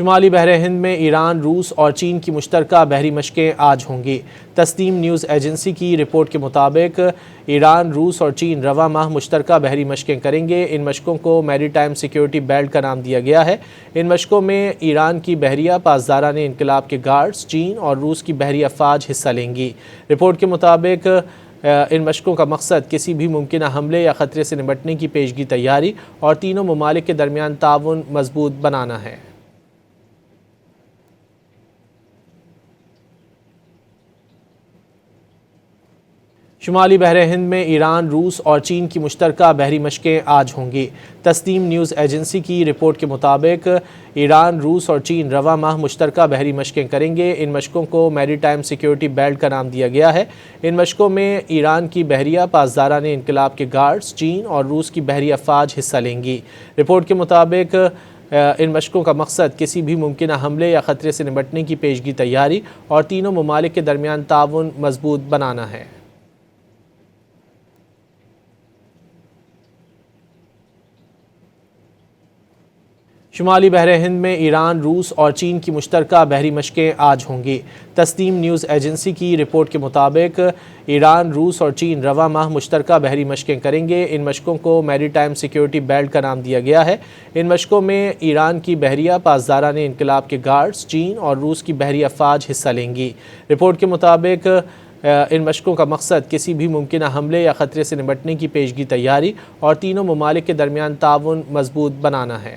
شمالی بحر ہند میں ایران، روس اور چین کی مشترکہ بحری مشقیں آج ہوں گی۔ تسنیم نیوز ایجنسی کی رپورٹ کے مطابق ایران، روس اور چین رواں ماہ مشترکہ بحری مشقیں کریں گے۔ ان مشقوں کو میری ٹائم سیکیورٹی بیلٹ کا نام دیا گیا ہے۔ ان مشقوں میں ایران کی بحریہ پاسداران انقلاب کے گارڈز، چین اور روس کی بحری افواج حصہ لیں گی۔ رپورٹ کے مطابق ان مشقوں کا مقصد کسی بھی ممکنہ حملے یا خطرے سے نمٹنے کی پیشگی تیاری اور تینوں ممالک کے درمیان تعاون مضبوط بنانا ہے۔ شمالی بحر ہند میں ایران، روس اور چین کی مشترکہ بحری مشقیں آج ہوں گی۔ تسنیم نیوز ایجنسی کی رپورٹ کے مطابق ایران، روس اور چین رواں ماہ مشترکہ بحری مشقیں کریں گے۔ ان مشقوں کو میری ٹائم سیکیورٹی بیلٹ کا نام دیا گیا ہے۔ ان مشقوں میں ایران کی بحریہ پاسداران انقلاب کے گارڈز، چین اور روس کی بحری افواج حصہ لیں گی۔ رپورٹ کے مطابق ان مشقوں کا مقصد کسی بھی ممکنہ حملے یا خطرے سے نمٹنے کی پیشگی تیاری اور تینوں ممالک کے درمیان تعاون مضبوط بنانا ہے۔ شمالی بحر ہند میں ایران، روس اور چین کی مشترکہ بحری مشقیں آج ہوں گی۔ تسنیم نیوز ایجنسی کی رپورٹ کے مطابق ایران، روس اور چین رواں ماہ مشترکہ بحری مشقیں کریں گے۔ ان مشقوں کو میری ٹائم سیکیورٹی بیلٹ کا نام دیا گیا ہے۔ ان مشقوں میں ایران کی بحریہ پاسداران انقلاب کے گارڈز، چین اور روس کی بحری افواج حصہ لیں گی۔ رپورٹ کے مطابق ان مشقوں کا مقصد کسی بھی ممکنہ حملے یا خطرے سے نمٹنے کی پیشگی تیاری اور تینوں ممالک کے درمیان تعاون مضبوط بنانا ہے۔